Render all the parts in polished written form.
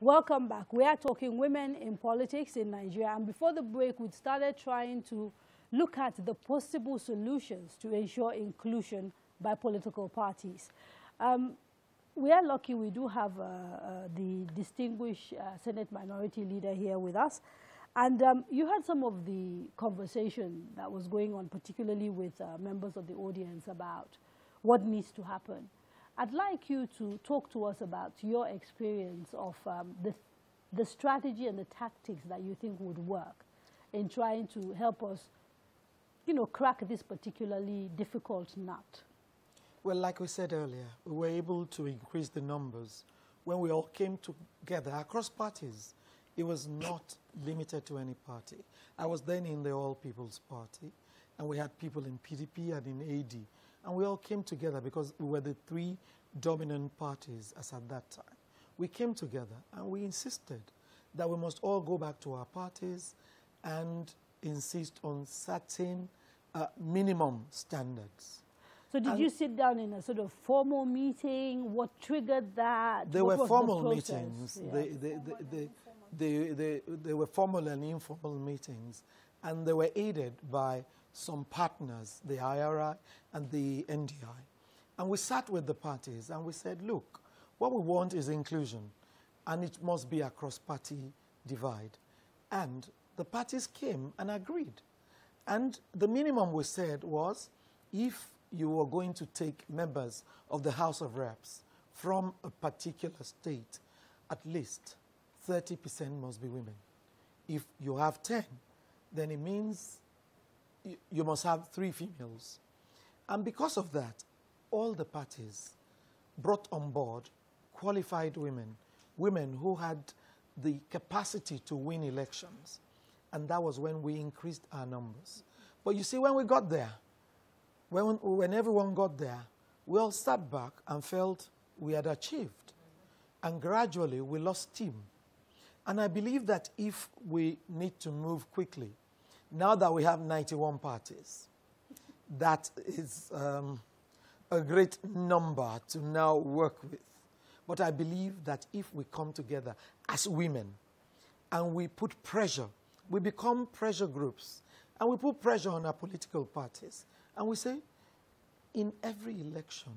Welcome back. We are talking women in politics in Nigeria. And before the break, we started trying to look at the possible solutions to ensure inclusion by political parties. We are lucky we do have the distinguished Senate Minority Leader here with us. And you had some of the conversation that was going on, particularly with members of the audience about what needs to happen. I'd like you to talk to us about your experience of the strategy and the tactics that you think would work in trying to help us, crack this particularly difficult nut. Well, like we said earlier, we were able to increase the numbers when we all came together across parties. It was not limited to any party. I was then in the All People's Party, and we had people in PDP and in AD. And we all came together because we were the three dominant parties as at that time. We came together and we insisted that we must all go back to our parties and insist on certain minimum standards. So did you sit down in a sort of formal meeting? What triggered that? There were formal meetings. Yeah. They were formal and informal meetings, and they were aided by some partners, the IRI and the NDI. And we sat with the parties and we said, look, what we want is inclusion, and it must be across party divide. And the parties came and agreed. And the minimum we said was, if you were going to take members of the House of Reps from a particular state, at least 30% must be women. If you have 10, then it means you must have 3 females. And because of that, all the parties brought on board qualified women, women who had the capacity to win elections. And that was when we increased our numbers. But you see, when we got there, when everyone got there, we all sat back and felt we had achieved. And gradually, we lost steam. And I believe that if we need to move quickly, now that we have 91 parties, that is a great number to now work with. But I believe that if we come together as women and we put pressure, we become pressure groups, and we put pressure on our political parties, and we say, in every election,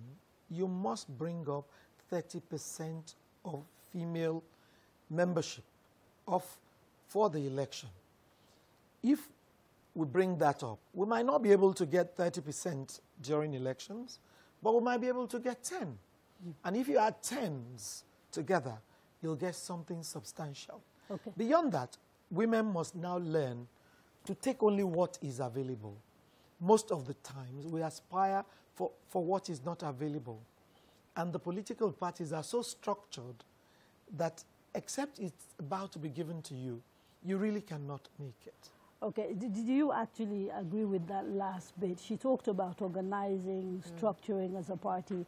you must bring up 30% of female membership for the election. If we bring that up, we might not be able to get 30% during elections, but we might be able to get 10. And if you add 10s together, you'll get something substantial. Okay. Beyond that, women must now learn to take only what is available. Most of the times, we aspire for what is not available. And the political parties are so structured that except it's about to be given to you, you really cannot make it. Okay, did you actually agree with that last bit? She talked about organizing, structuring as a party,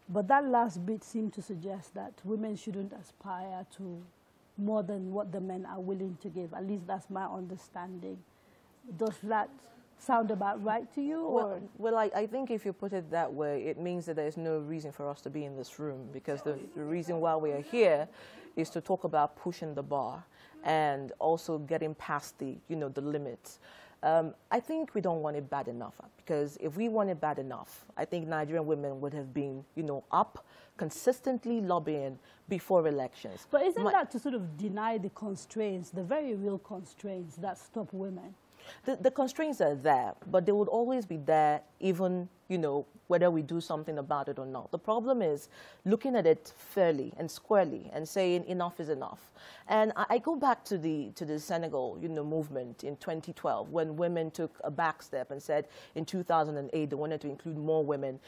but that last bit seemed to suggest that women shouldn't aspire to more than what the men are willing to give. At least that's my understanding. Does that sound about right to you? Or? Well, I think if you put it that way, it means that there's no reason for us to be in this room, because the reason why we are here is to talk about pushing the bar and also getting past the limits. I think we don't want it bad enough, because if we want it bad enough, I think Nigerian women would have been, up consistently lobbying before elections. But isn't that to sort of deny the constraints, the very real constraints that stop women? The constraints are there, but they would always be there even, whether we do something about it or not. The problem is looking at it fairly and squarely and saying enough is enough. And I go back to the Senegal, movement in 2012, when women took a back step and said in 2008 they wanted to include more women,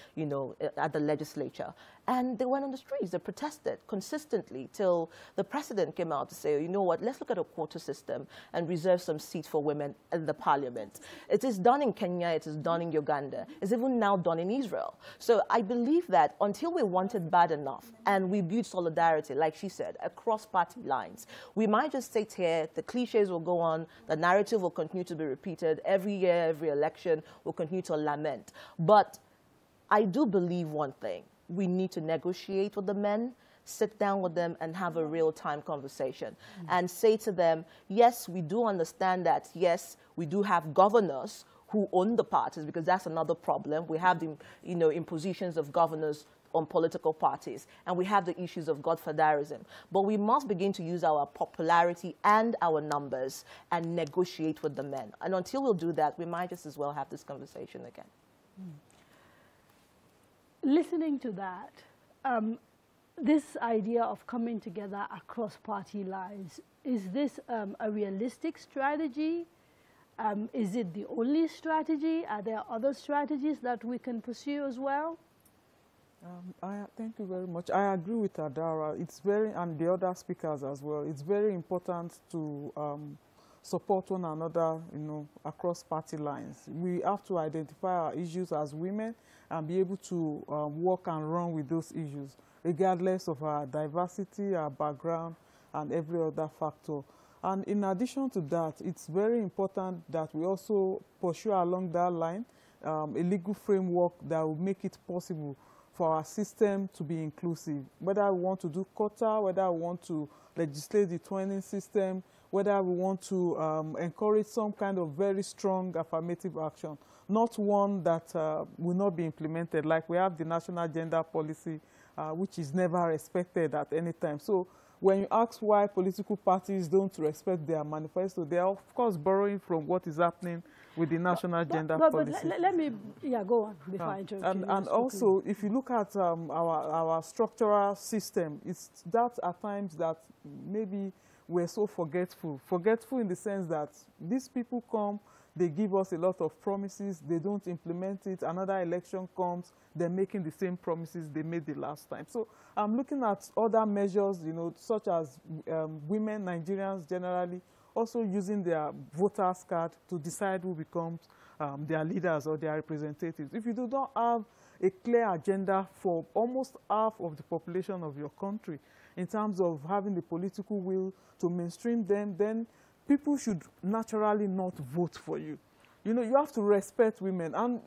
at the legislature. And they went on the streets, they protested consistently till the president came out to say, you know what, let's look at a quota system and reserve some seats for women in the parliament. It is done in Kenya, it is done in Uganda, it's even now done in Israel. So I believe that until we want it bad enough and we build solidarity, like she said, across party lines, we might just sit here, the cliches will go on, the narrative will continue to be repeated, every year, every election, we'll continue to lament. But I do believe one thing. We need to negotiate with the men sit down with them and have a real-time conversation and say to them, yes, we do understand that, yes, we do have governors who own the parties, because that's another problem. We have the, impositions of governors on political parties, and we have the issues of godfatherism. But we must begin to use our popularity and our numbers and negotiate with the men. And until we'll do that, we might just as well have this conversation again. Listening to that, this idea of coming together across party lines, is this a realistic strategy? Is it the only strategy? Are there other strategies that we can pursue as well? Thank you very much. I agree with Adara. It's very, and the other speakers as well. It's very important to support one another, across party lines. We have to identify our issues as women and be able to work and run with those issues, regardless of our diversity, our background, and every other factor. And in addition to that, it's very important that we also pursue along that line a legal framework that will make it possible for our system to be inclusive. Whether we want to do quota, whether we want to legislate the twinning system, whether we want to encourage some kind of very strong affirmative action, not one that will not be implemented. Like we have the national gender policy, which is never respected at any time. So when you ask why political parties don't respect their manifesto, they are, of course, borrowing from what is happening with the national gender policy. But let me, go on before I interrupt you. And also, if you look at our structural system, it's that at times that maybe we're so forgetful. Forgetful in the sense that these people come, they give us a lot of promises, they don't implement it, another election comes, they're making the same promises they made the last time. So I'm looking at other measures, such as women, Nigerians generally, also using their voters card to decide who becomes their leaders or their representatives. If you do not have a clear agenda for almost half of the population of your country in terms of having the political will to mainstream them, then people should naturally not vote for you. You have to respect women. And